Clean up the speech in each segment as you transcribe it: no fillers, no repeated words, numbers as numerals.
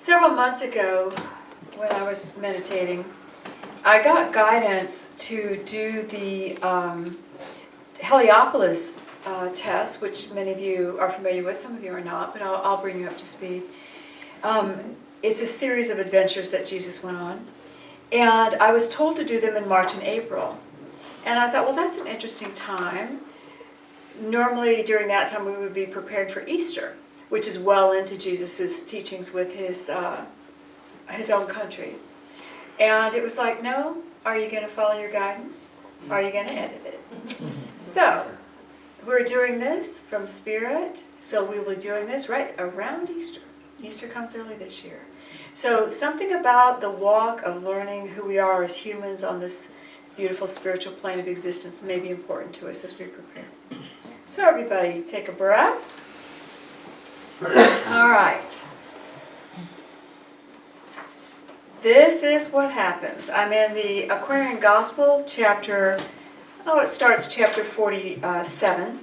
Several months ago, when I was meditating, I got guidance to do the Heliopolis test, which many of you are familiar with, some of you are not, but I'll bring you up to speed. It's a series of adventures that Jesus went on, and I was told to do them in March and April. And I thought, well, that's an interesting time. Normally during that time we would be preparing for Easter, which is well into Jesus' teachings with his own country. And it was like, no, are you going to follow your guidance? Are you going to edit it? So, we're doing this from Spirit, so we will be doing this right around Easter. Easter comes early this year. So, something about the walk of learning who we are as humans on this beautiful spiritual plane of existence may be important to us as we prepare. So, everybody, take a breath. All right. This is what happens. I'm in the Aquarian Gospel, it starts chapter 47.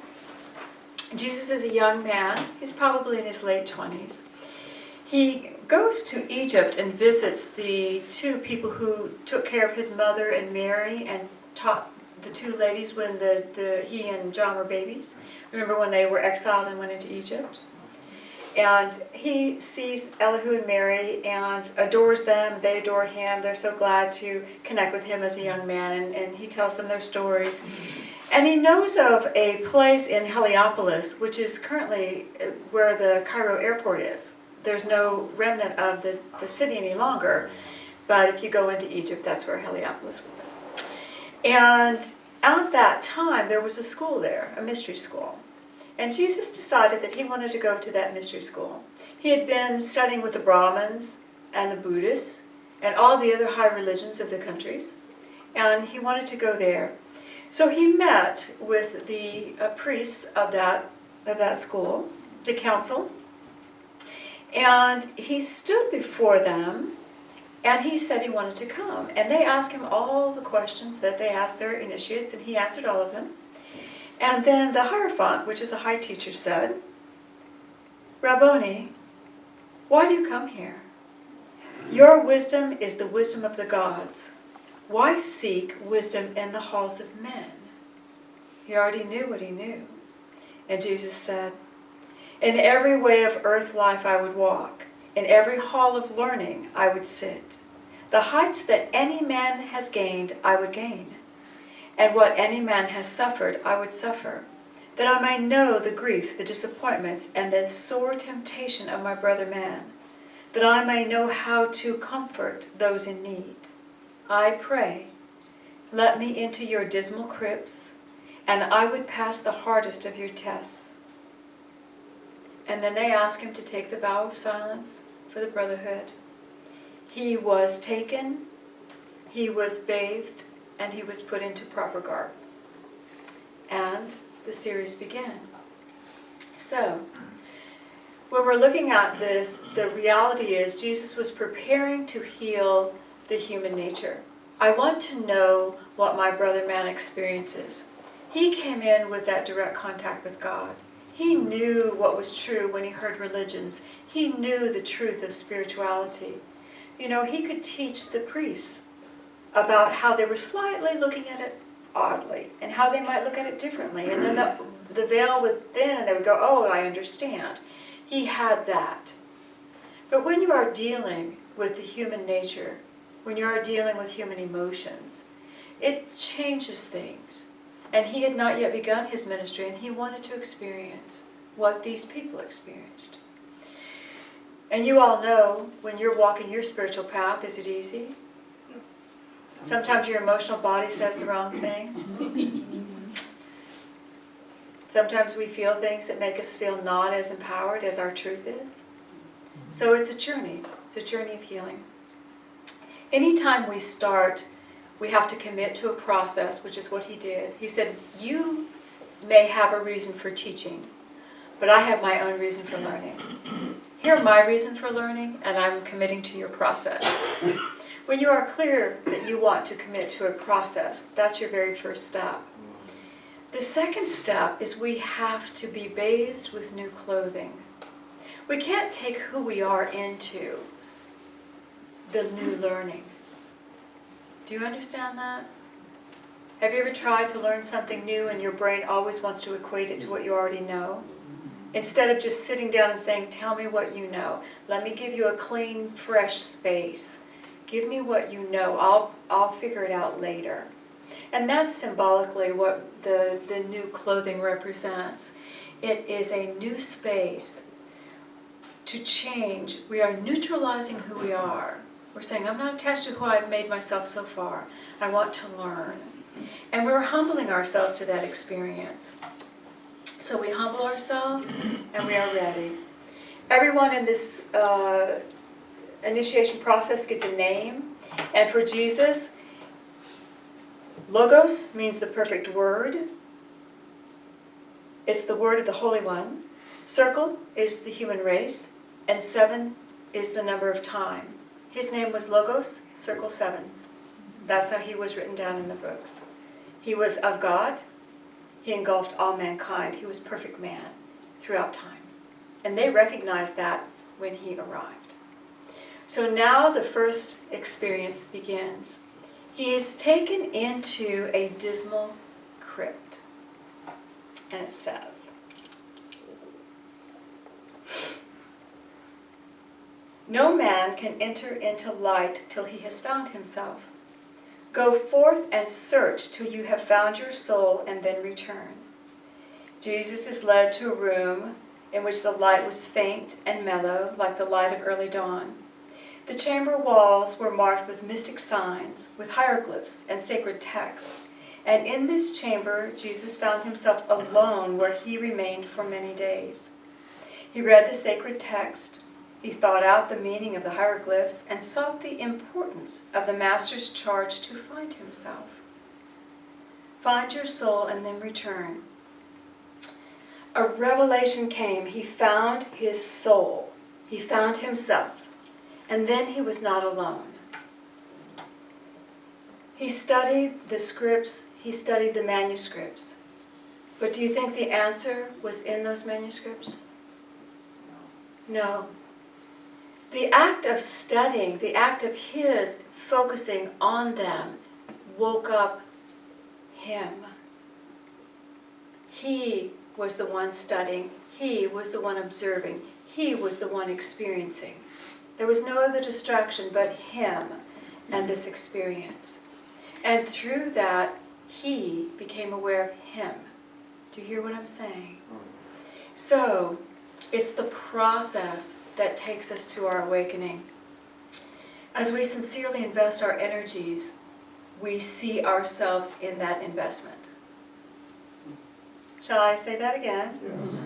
Jesus is a young man. He's probably in his late 20s. He goes to Egypt and visits the two people who took care of his mother and Mary and taught the two ladies when he and John were babies. Remember when they were exiled and went into Egypt? And he sees Elihu and Mary and adores them. They adore him. They're so glad to connect with him as a young man. And he tells them their stories. And he knows of a place in Heliopolis, which is currently where the Cairo airport is. There's no remnant of the city any longer. But if you go into Egypt, that's where Heliopolis was. And at that time, there was a school there, a mystery school. And Jesus decided that he wanted to go to that mystery school. He had been studying with the Brahmins and the Buddhists and all the other high religions of the countries, and he wanted to go there. So he met with the priests of that school, the council, and he stood before them, and he said he wanted to come. And they asked him all the questions that they asked their initiates, and he answered all of them. And then the Hierophant, which is a high teacher, said, Rabboni, why do you come here? Your wisdom is the wisdom of the gods. Why seek wisdom in the halls of men? He already knew what he knew. And Jesus said, in every way of earth life I would walk. In every hall of learning I would sit. The heights that any man has gained I would gain. And what any man has suffered, I would suffer, that I might know the grief, the disappointments, and the sore temptation of my brother man, that I may know how to comfort those in need. I pray, let me into your dismal crypts, and I would pass the hardest of your tests. And then they asked him to take the vow of silence for the brotherhood. He was taken, he was bathed, and he was put into proper garb. And the series began. So, when we're looking at this, the reality is Jesus was preparing to heal the human nature. I want to know what my brother man experiences. He came in with that direct contact with God. He knew what was true when he heard religions. He knew the truth of spirituality. You know, he could teach the priests about how they were slightly looking at it oddly, and how they might look at it differently. And then the veil would thin, and they would go, oh, I understand. He had that. But when you are dealing with the human nature, when you are dealing with human emotions, it changes things. And he had not yet begun his ministry, and he wanted to experience what these people experienced. And you all know, when you're walking your spiritual path, is it easy? Sometimes your emotional body says the wrong thing. Sometimes we feel things that make us feel not as empowered as our truth is. So it's a journey. It's a journey of healing. Anytime we start, we have to commit to a process, which is what he did. He said, you may have a reason for teaching, but I have my own reason for learning. Here are my reason for learning, and I'm committing to your process. When you are clear that you want to commit to a process, that's your very first step. The second step is we have to be bathed with new clothing. We can't take who we are into the new learning. Do you understand that? Have you ever tried to learn something new and your brain always wants to equate it to what you already know? Instead of just sitting down and saying, tell me what you know. Let me give you a clean, fresh space. Give me what you know. I'll figure it out later. And that's symbolically what the new clothing represents. It is a new space to change. We are neutralizing who we are. We're saying, I'm not attached to who I've made myself so far. I want to learn. And we're humbling ourselves to that experience. So we humble ourselves and we are ready. Everyone in this initiation process gets a name. And for Jesus, Logos means the perfect word. It's the word of the Holy One. Circle is the human race. And 7 is the number of time. His name was Logos, circle 7. That's how he was written down in the books. He was of God. He engulfed all mankind. He was perfect man throughout time. And they recognized that when he arrived. So now the first experience begins. He is taken into a dismal crypt. And it says, no man can enter into light till he has found himself. Go forth and search till you have found your soul, and then return. Jesus is led to a room in which the light was faint and mellow, like the light of early dawn. The chamber walls were marked with mystic signs, with hieroglyphs and sacred text. And in this chamber, Jesus found himself alone, where he remained for many days. He read the sacred text. He thought out the meaning of the hieroglyphs and sought the importance of the Master's charge to find himself. Find your soul and then return. A revelation came. He found his soul. He found himself. And then he was not alone. He studied the scripts. He studied the manuscripts. But do you think the answer was in those manuscripts? No. The act of studying, the act of his focusing on them, woke up him. He was the one studying. He was the one observing. He was the one experiencing. There was no other distraction but him and this experience. And through that, he became aware of him. Do you hear what I'm saying? So, it's the process that takes us to our awakening. As we sincerely invest our energies, we see ourselves in that investment. Shall I say that again? Yes.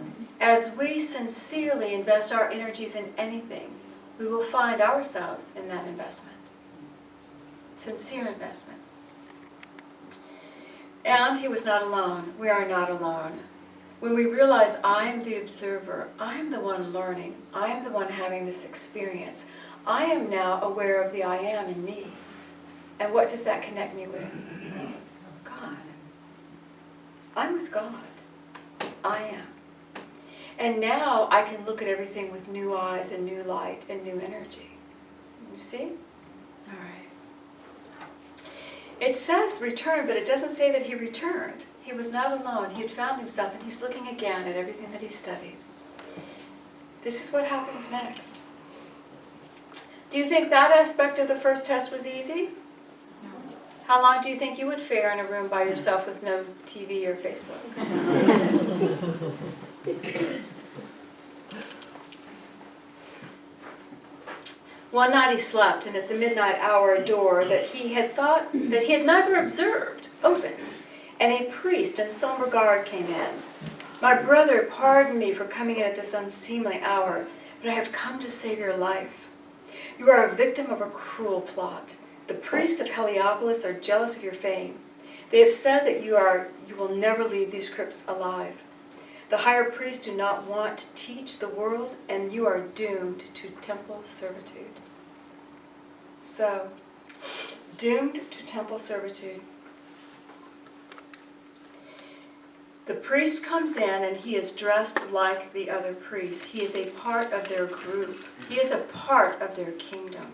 As we sincerely invest our energies in anything, we will find ourselves in that investment. Sincere investment. And he was not alone. We are not alone. When we realize I am the observer, I am the one learning, I am the one having this experience, I am now aware of the I am in me. And what does that connect me with? God. I'm with God. I am. And now I can look at everything with new eyes and new light and new energy. You see? All right. It says return, but it doesn't say that he returned. He was not alone. He had found himself, and he's looking again at everything that he studied. This is what happens next. Do you think that aspect of the first test was easy? No. How long do you think you would fare in a room by yourself with no TV or Facebook? One night he slept, and at the midnight hour a door that he had never observed opened. And a priest in somber garb came in. My brother, pardon me for coming in at this unseemly hour, but I have come to save your life. You are a victim of a cruel plot. The priests of Heliopolis are jealous of your fame. They have said that you will never leave these crypts alive. The higher priests do not want to teach the world, and you are doomed to temple servitude. So, doomed to temple servitude. The priest comes in and he is dressed like the other priests. He is a part of their group. He is a part of their kingdom.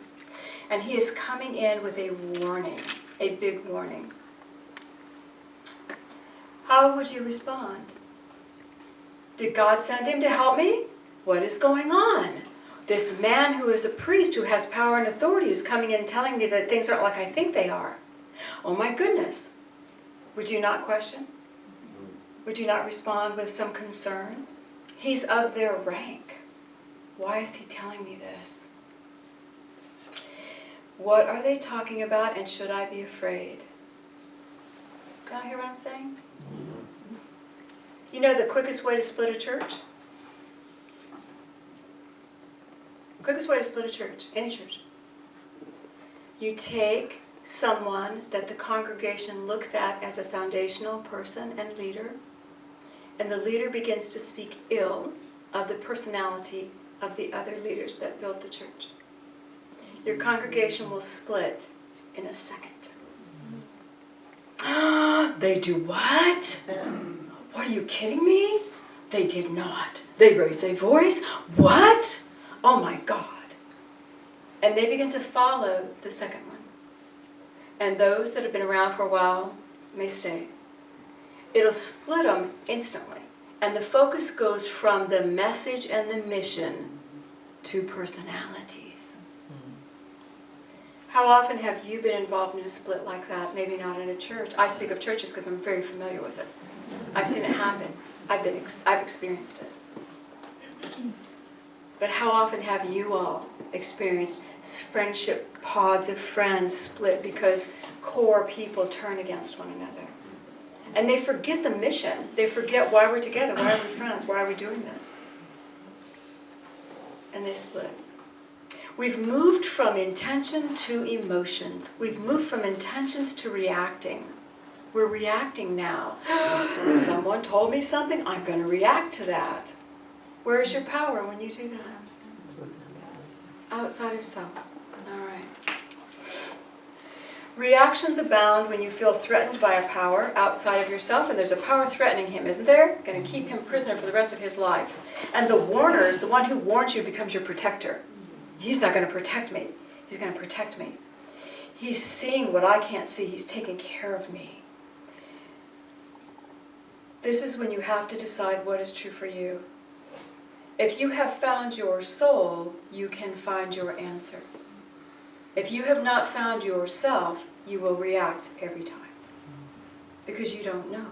And he is coming in with a warning, a big warning. How would you respond? Did God send him to help me? What is going on? This man who is a priest, who has power and authority, is coming in and telling me that things aren't like I think they are. Oh my goodness. Would you not question? Would you not respond with some concern? He's of their rank. Why is he telling me this? What are they talking about, and should I be afraid? Y'all hear what I'm saying? You know the quickest way to split a church? Quickest way to split a church, any church. You take someone that the congregation looks at as a foundational person and leader, and the leader begins to speak ill of the personality of the other leaders that built the church. Your congregation will split in a second. They do what? What, are you kidding me? They did not. They raised their voice. What? Oh my God. And they begin to follow the second one. And those that have been around for a while may stay. It'll split them instantly. And the focus goes from the message and the mission to personalities. How often have you been involved in a split like that? Maybe not in a church. I speak of churches because I'm very familiar with it. I've seen it happen. I've experienced it. But how often have you all experienced friendship pods of friends split because core people turn against one another? And they forget the mission. They forget why we're together, why are we friends, why are we doing this? And they split. We've moved from intention to emotions. We've moved from intentions to reacting. We're reacting now. Someone told me something, I'm going to react to that. Where is your power when you do that? Outside of self. All right. Reactions abound when you feel threatened by a power outside of yourself, and there's a power threatening him, isn't there? Going to keep him prisoner for the rest of his life. And the warner is the one who warns you becomes your protector. He's not going to protect me. He's going to protect me. He's seeing what I can't see. He's taking care of me. This is when you have to decide what is true for you. If you have found your soul, you can find your answer. If you have not found yourself, you will react every time. Because you don't know.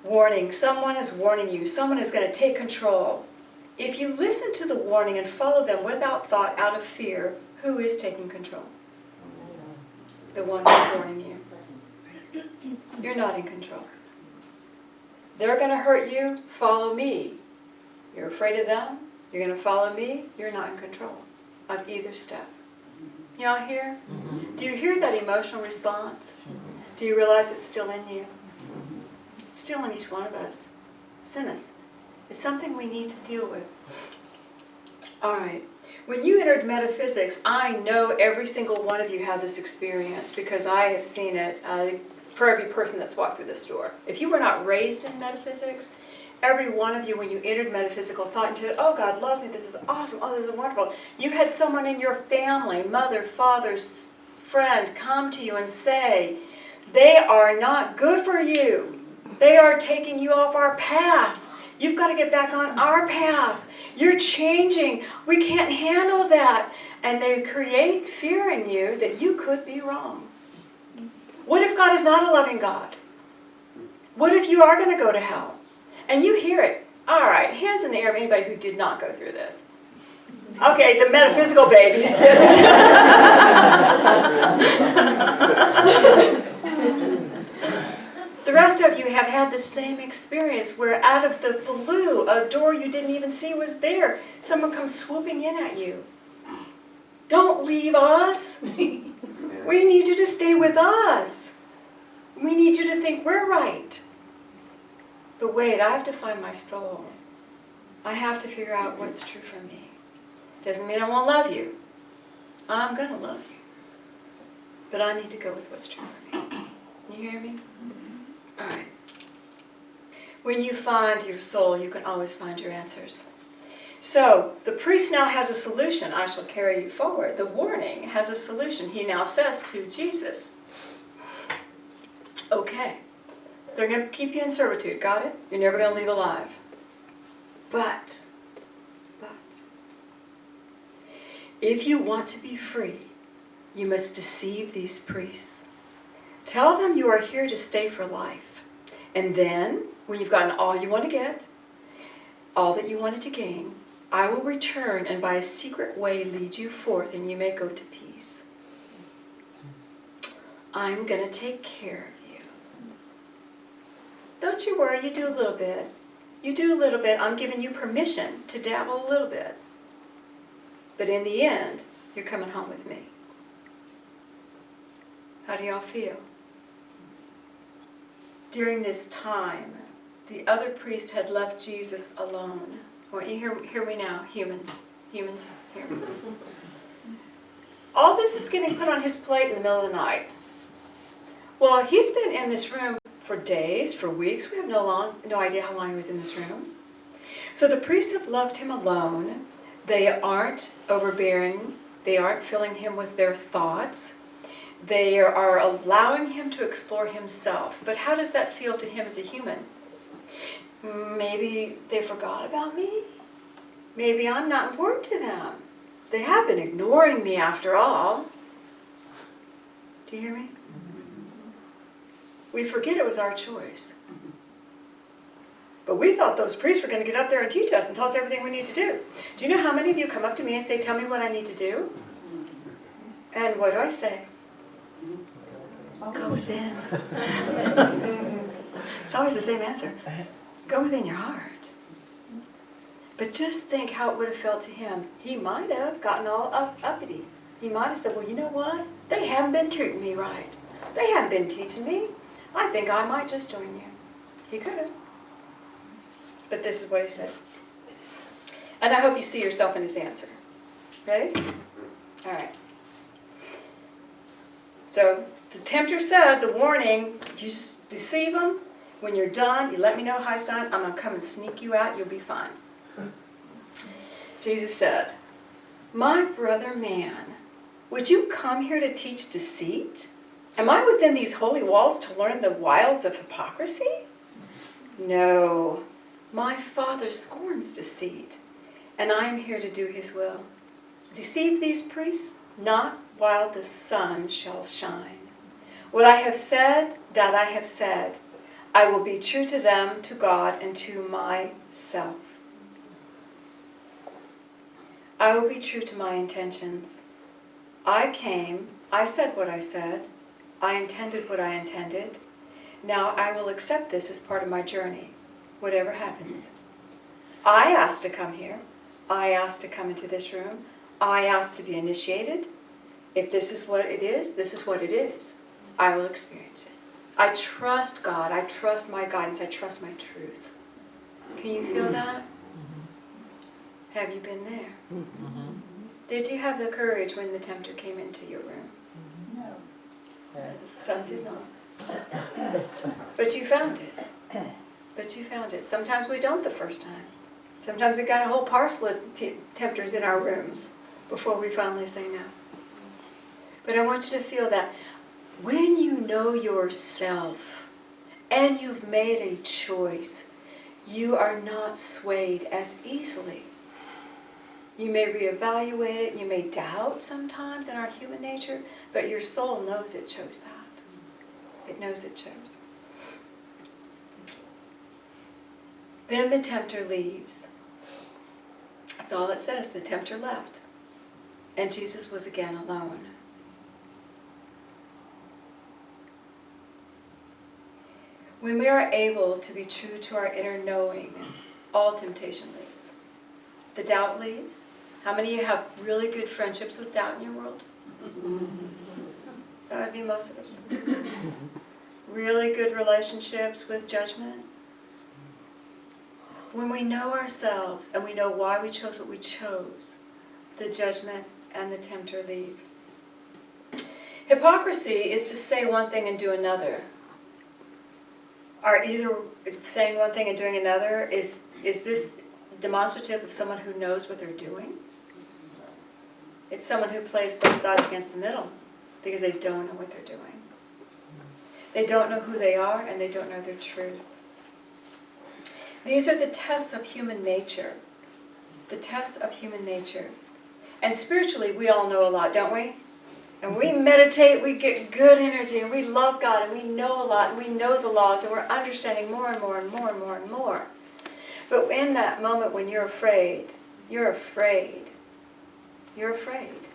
Warning. Someone is warning you. Someone is going to take control. If you listen to the warning and follow them without thought, out of fear, who is taking control? The one who's warning you. You're not in control. They're going to hurt you, follow me. You're afraid of them, you're going to follow me, you're not in control of either step. Y'all hear? Do you hear that emotional response? Do you realize it's still in you? It's still in each one of us. It's in us. It's something we need to deal with. All right. When you entered metaphysics, I know every single one of you had this experience because I have seen it for every person that's walked through this door. If you were not raised in metaphysics, every one of you, when you entered metaphysical thought, you said, oh, God loves me, this is awesome, oh, this is wonderful. You had someone in your family, mother, father, friend, come to you and say, they are not good for you. They are taking you off our path. You've got to get back on our path. You're changing. We can't handle that. And they create fear in you that you could be wrong. What if God is not a loving God? What if you are going to go to hell? And you hear it. All right, hands in the air of anybody who did not go through this. Okay, the metaphysical babies did. The rest of you have had the same experience where out of the blue, a door you didn't even see was there. Someone comes swooping in at you. Don't leave us. We need you to stay with us. We need you to think we're right. But wait, I have to find my soul. I have to figure out what's true for me. Doesn't mean I won't love you. I'm going to love you. But I need to go with what's true for me. You hear me? All right. When you find your soul, you can always find your answers. So the priest now has a solution. I shall carry you forward. The warning has a solution. He now says to Jesus, okay, they're going to keep you in servitude. Got it? You're never going to leave alive. But, if you want to be free, you must deceive these priests. Tell them you are here to stay for life. And then, when you've gotten all you want to get, all that you wanted to gain, I will return and by a secret way lead you forth and you may go to peace. I'm going to take care of you. Don't you worry, you do a little bit. You do a little bit. I'm giving you permission to dabble a little bit. But in the end, you're coming home with me. How do y'all feel? During this time, the other priest had left Jesus alone. I want you to hear me now, humans. Humans, hear me. All this is getting put on his plate in the middle of the night. Well, he's been in this room for days, for weeks. We have no idea how long he was in this room. So the priests have left him alone. They aren't overbearing. They aren't filling him with their thoughts. They are allowing him to explore himself. But how does that feel to him as a human? Maybe they forgot about me. Maybe I'm not important to them. They have been ignoring me after all. Do you hear me? We forget it was our choice. But we thought those priests were going to get up there and teach us and tell us everything we need to do. Do you know how many of you come up to me and say, tell me what I need to do? And what do I say? Go within. It's always the same answer. Go within your heart. But just think how it would have felt to him. He might have gotten all uppity. He might have said, well, you know what? They haven't been treating me right. They haven't been teaching me. I think I might just join you. He could have. But this is what he said. And I hope you see yourself in his answer. Ready? All right. So the tempter said, the warning, you just deceive them. When you're done, you let me know how it's done. I'm going to come and sneak you out. You'll be fine. Jesus said, my brother man, would you come here to teach deceit? Am I within these holy walls to learn the wiles of hypocrisy? No. My Father scorns deceit, and I am here to do his will. Deceive these priests, not while the sun shall shine. What I have said, that I have said. I will be true to them, to God, and to myself. I will be true to my intentions. I came, I said what I said, I intended what I intended. Now I will accept this as part of my journey. Whatever happens. I asked to come here. I asked to come into this room. I asked to be initiated. If this is what it is, this is what it is. I will experience it. I trust God. I trust my guidance. I trust my truth. Can you feel that? Have you been there? Did you have the courage when the tempter came into your room? No. Some did not. But you found it. But you found it. Sometimes we don't the first time. Sometimes we got a whole parcel of tempters in our rooms before we finally say no. But I want you to feel that when you know yourself and you've made a choice, you are not swayed as easily. You may reevaluate it, you may doubt sometimes in our human nature, but your soul knows it chose that. It knows it chose. Then the tempter leaves. That's all it says. The tempter left. And Jesus was again alone. When we are able to be true to our inner knowing, all temptation leaves. The doubt leaves. How many of you have really good friendships with doubt in your world? That would be most of us. Really good relationships with judgment. When we know ourselves and we know why we chose what we chose, the judgment and the tempter leave. Hypocrisy is to say one thing and do another. Or either saying one thing and doing another, is this demonstrative of someone who knows what they're doing. It's someone who plays both sides against the middle because they don't know what they're doing. They don't know who they are and they don't know their truth. These are the tests of human nature. The tests of human nature. And spiritually, we all know a lot, don't we? And we meditate, we get good energy, and we love God, and we know a lot, and we know the laws, and we're understanding more and more and more and more and more. But in that moment when you're afraid, you're afraid. You're afraid.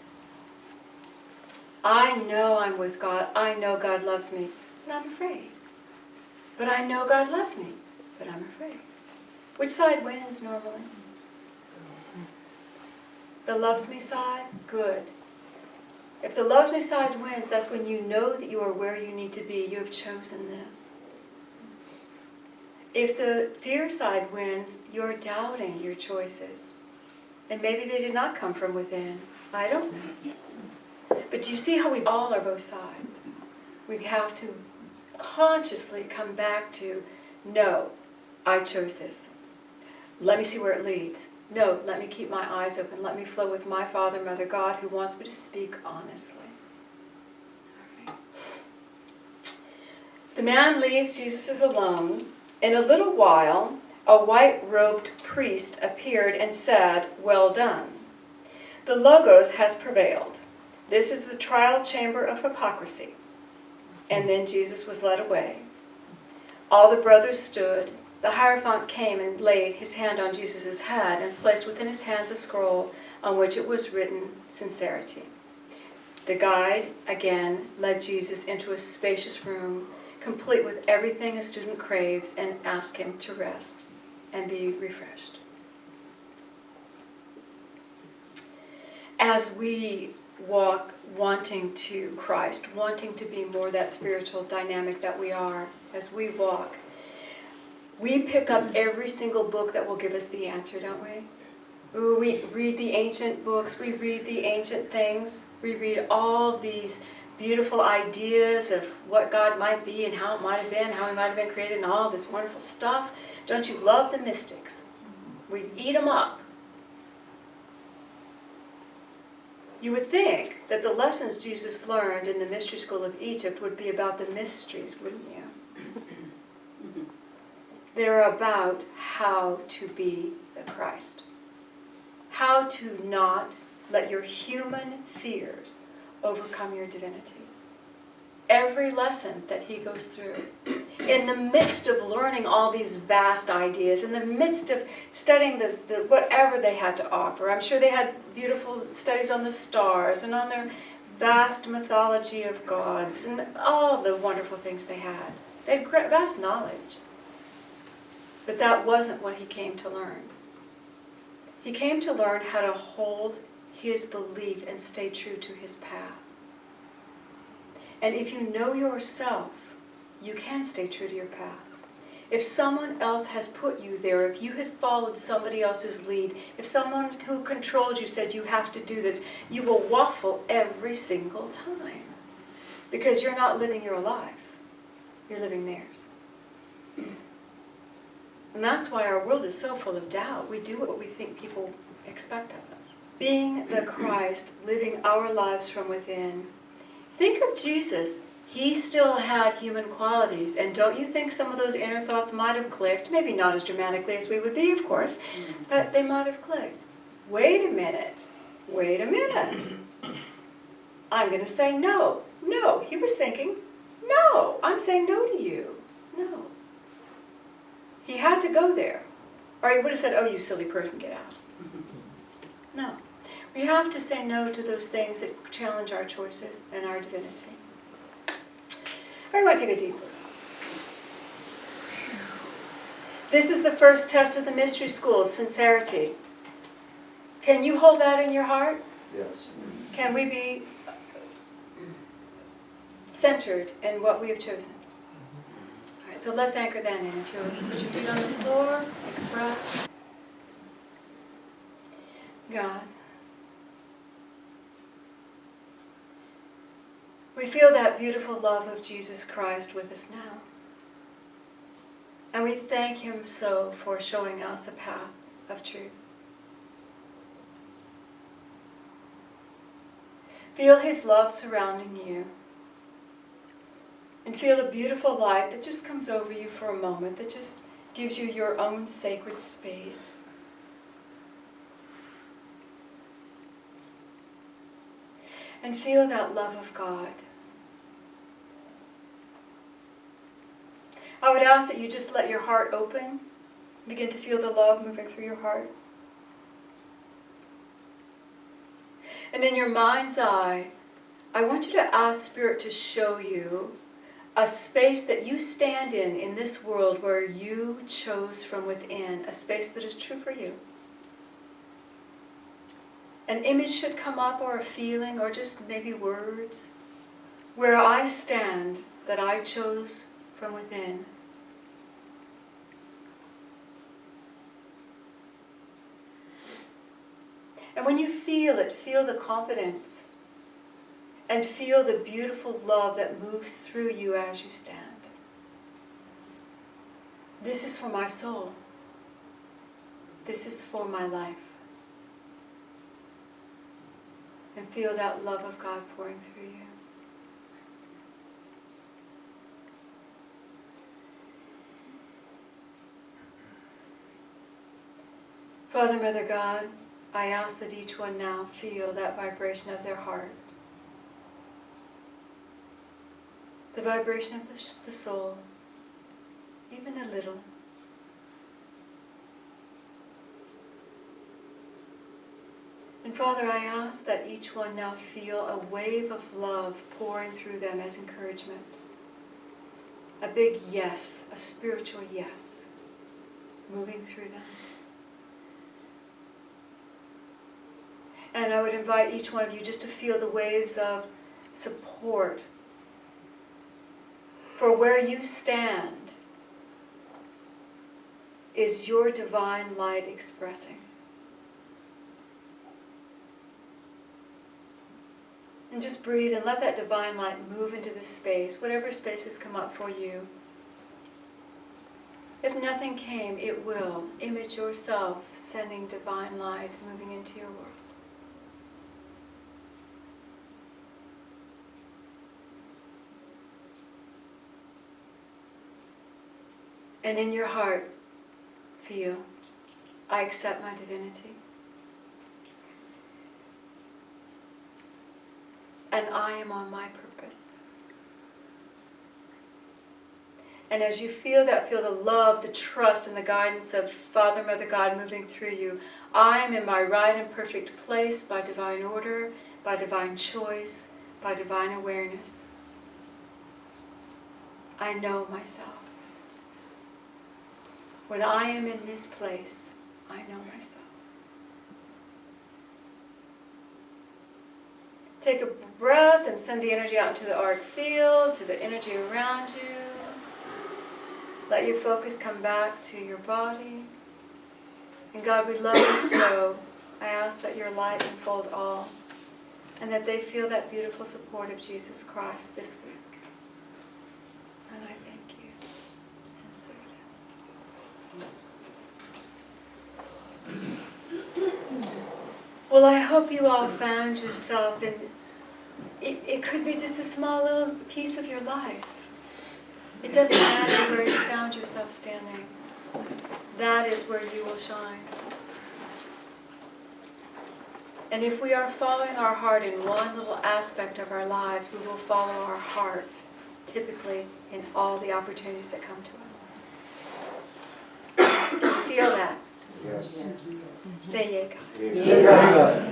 I know I'm with God. I know God loves me, but I'm afraid. But I know God loves me, but I'm afraid. Which side wins normally? The loves me side? Good. If the loves me side wins, that's when you know that you are where you need to be. You have chosen this. If the fear side wins, you're doubting your choices. And maybe they did not come from within. I don't know. But do you see how we all are both sides? We have to consciously come back to, no, I chose this. Let me see where it leads. No, let me keep my eyes open. Let me flow with my Father, Mother, God, who wants me to speak honestly. All right. The man leaves, Jesus is alone. In a little while, a white-robed priest appeared and said, "Well done. The Logos has prevailed. This is the trial chamber of hypocrisy." And then Jesus was led away. All the brothers stood. The Hierophant came and laid his hand on Jesus' head and placed within his hands a scroll on which it was written, "Sincerity." The guide, again, led Jesus into a spacious room, complete with everything a student craves, and asked him to rest and be refreshed. As we walk wanting to Christ, wanting to be more that spiritual dynamic that we are, as we walk, we pick up every single book that will give us the answer, don't we? Ooh, we read the ancient books, we read the ancient things, we read all these beautiful ideas of what God might be and how it might have been, how He might have been created, and all this wonderful stuff. Don't you love the mystics? We eat them up. You would think that the lessons Jesus learned in the mystery school of Egypt would be about the mysteries, wouldn't you? They're about how to be the Christ. How to not let your human fears overcome your divinity. Every lesson that he goes through, in the midst of learning all these vast ideas, in the midst of studying whatever they had to offer. I'm sure they had beautiful studies on the stars and on their vast mythology of gods and all the wonderful things they had. They had vast knowledge. But that wasn't what he came to learn. He came to learn how to hold his belief and stay true to his path. And if you know yourself, you can stay true to your path. If someone else has put you there, if you had followed somebody else's lead, if someone who controlled you said you have to do this, you will waffle every single time. Because you're not living your life. You're living theirs. And that's why our world is so full of doubt. We do what we think people expect of us. Being the Christ, living our lives from within. Think of Jesus. He still had human qualities. And don't you think some of those inner thoughts might have clicked? Maybe not as dramatically as we would be, of course. But they might have clicked. Wait a minute. Wait a minute. I'm going to say no. No. He was thinking, no. I'm saying no to you. No. He had to go there. Or he would have said, oh, you silly person, get out. No. We have to say no to those things that challenge our choices and our divinity. Everyone take a deep breath. This is the first test of the mystery school, sincerity. Can you hold that in your heart? Yes. Can we be centered in what we have chosen? All right, so let's anchor that in. If you'll put your feet on the floor, take a breath. God, we feel that beautiful love of Jesus Christ with us now. And we thank Him so for showing us a path of truth. Feel His love surrounding you. And feel a beautiful light that just comes over you for a moment, that just gives you your own sacred space. And feel that love of God. I would ask that you just let your heart open. Begin to feel the love moving through your heart. And in your mind's eye, I want you to ask Spirit to show you a space that you stand in this world where you chose from within, a space that is true for you. An image should come up, or a feeling, or just maybe words, where I stand that I chose from within. And when you feel it, feel the confidence and feel the beautiful love that moves through you as you stand. This is for my soul. This is for my life. And feel that love of God pouring through you. Father, Mother God, I ask that each one now feel that vibration of their heart. The vibration of the soul, even a little. And Father, I ask that each one now feel a wave of love pouring through them as encouragement. A big yes, a spiritual yes, moving through them. And I would invite each one of you just to feel the waves of support for where you stand is your divine light expressing. And just breathe and let that divine light move into this space, whatever spaces come up for you. If nothing came, it will. Image yourself sending divine light moving into your world. And in your heart, feel, I accept my divinity. And I am on my purpose. And as you feel that, feel the love, the trust, and the guidance of Father, Mother God moving through you. I am in my right and perfect place by divine order, by divine choice, by divine awareness. I know myself. When I am in this place, I know myself. Take a breath and send the energy out into the auric field, to the energy around you. Let your focus come back to your body. And God, we love you so. I ask that your light enfold all, and that they feel that beautiful support of Jesus Christ this week. And I thank you. And so it is. Well, I hope you all found yourself in, it could be just a small little piece of your life. It doesn't matter where you found yourself standing. That is where you will shine. And if we are following our heart in one little aspect of our lives, we will follow our heart, typically, in all the opportunities that come to us. Feel that? Yes. Say, Yea, God. Yea, God.